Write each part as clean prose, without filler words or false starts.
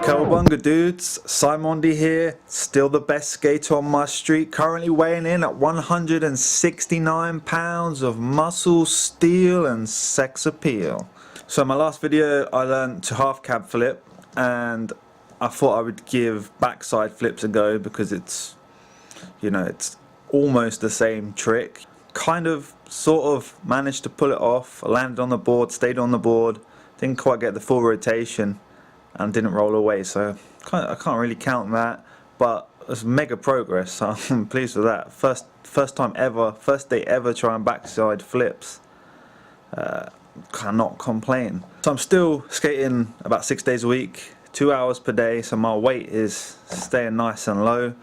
Cowabunga dudes, Simon D here, still the best skater on my street, currently weighing in at 169 pounds of muscle, steel and sex appeal. So in my last video I learned to half cab flip, and I thought I would give backside flips a go because it's, you know, it's almost the same trick. Kind of, sort of managed to pull it off. I landed on the board, stayed on the board, didn't quite get the full rotation and didn't roll away, so I can't really count that, but it's mega progress, so I'm pleased with that. First time ever, first day ever trying backside flips. Cannot complain. So I'm still skating about 6 days a week, 2 hours per day, so my weight is staying nice and low.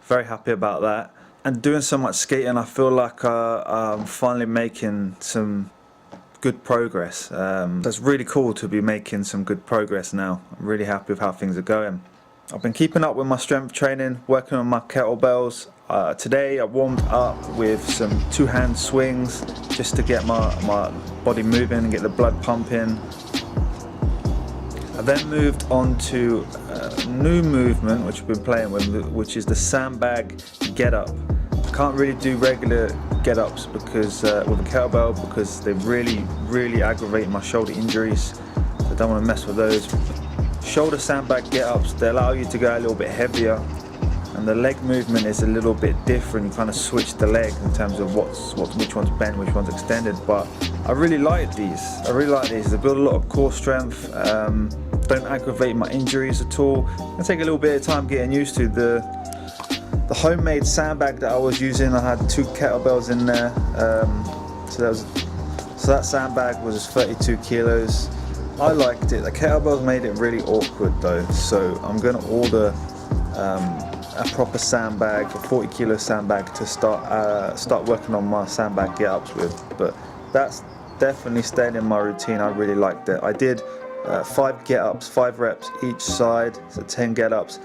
Very happy about that. And doing so much skating, I feel like I'm finally making some good progress. That's really cool to be making some good progress now. I'm really happy with how things are going. I've been keeping up with my strength training, working on my kettlebells. Today I warmed up with some two-hand swings just to get my body moving and get the blood pumping. I then moved on to a new movement which we've been playing with, which is the sandbag get up. I can't really do regular get-ups because with a kettlebell, because they really aggravate my shoulder injuries, so I don't want to mess with those. Shoulder sandbag get-ups, they allow you to go a little bit heavier, and the leg movement is a little bit different. You kind of switch the leg in terms of which one's bent, which one's extended, but I really like these. They build a lot of core strength, don't aggravate my injuries at all. It'll take a little bit of time getting used to the homemade sandbag that I was using. I had 2 kettlebells in there, so that sandbag was 32 kilos. I liked it. The kettlebells made it really awkward though, so I'm going to order a proper sandbag, a 40 kilo sandbag, to start working on my sandbag get-ups with. But that's definitely stayed in my routine. I really liked it. I did 5 get-ups, 5 reps each side, so 10 get-ups,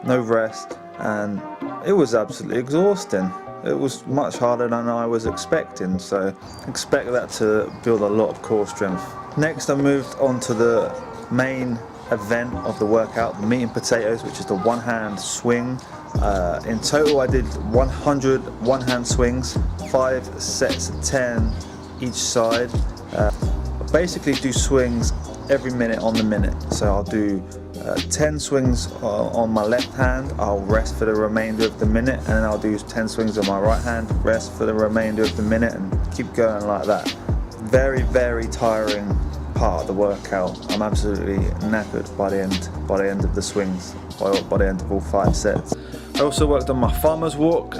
no rest, and it was absolutely exhausting. It was much harder than I was expecting, so expect that to build a lot of core strength. Next I moved on to the main event of the workout, the meat and potatoes, which is the one-hand swing. In total I did 100 one-hand swings, 5 sets of 10 each side. I basically do swings every minute on the minute, so I'll do 10 swings on my left hand, I'll rest for the remainder of the minute, and then I'll do 10 swings on my right hand, rest for the remainder of the minute, and keep going like that. Very tiring part of the workout. I'm absolutely knackered by the end of the swings, by the end of all 5 sets. I also worked on my farmer's walk.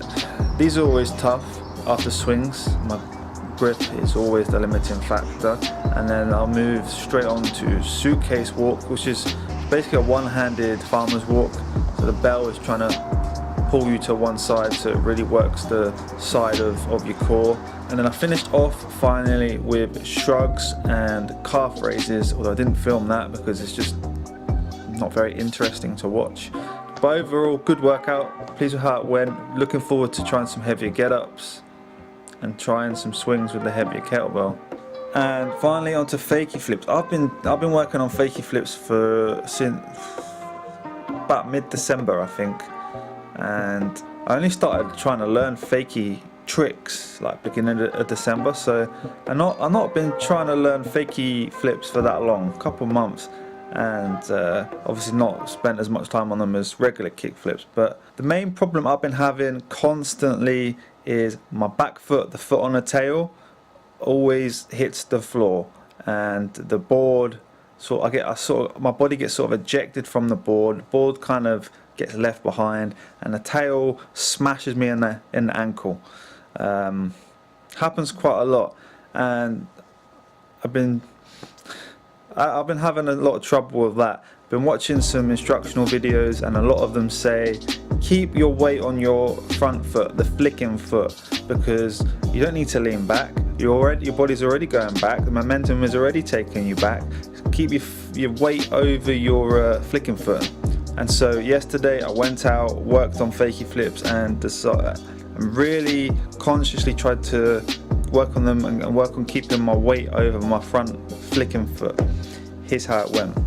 These are always tough after swings. My grip is always the limiting factor, and then I'll move straight on to suitcase walk, which is basically a one-handed farmer's walk. So the bell is trying to pull you to one side, so it really works the side of your core. And then I finished off finally with shrugs and calf raises, although I didn't film that because it's just not very interesting to watch. But overall, good workout, pleased with how it went. Looking forward to trying some heavier get-ups and trying some swings with the heavier kettlebell. And finally onto fakie flips. I've been working on fakie flips since about mid-December, I think, and I only started trying to learn fakie tricks like beginning of December, so I've not been trying to learn fakie flips for that long, a couple months, and obviously not spent as much time on them as regular kick flips. But the main problem I've been having constantly is my back foot, the foot on the tail, always hits the floor, and the board, my body gets sort of ejected from the board kind of gets left behind, and the tail smashes me in the ankle. Happens quite a lot, and I've been having a lot of trouble with that. Been watching some instructional videos, and a lot of them say keep your weight on your front foot, the flicking foot, because you don't need to lean back. Your body's already going back. The momentum is already taking you back. Keep your weight over your flicking foot. And so yesterday I went out, worked on fakie flips, and really consciously tried to work on them and work on keeping my weight over my front flicking foot. Here's how it went.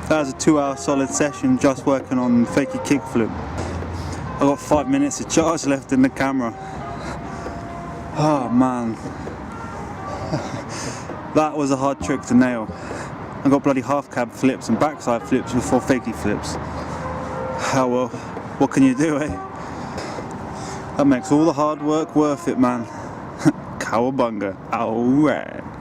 That was a 2-hour solid session just working on fakie kickflip. I got 5 minutes of charge left in the camera. Oh man, that was a hard trick to nail. I got bloody half cab flips and backside flips before fakie flips. Oh well, what can you do, eh? That makes all the hard work worth it, man. Cowabunga. Alright.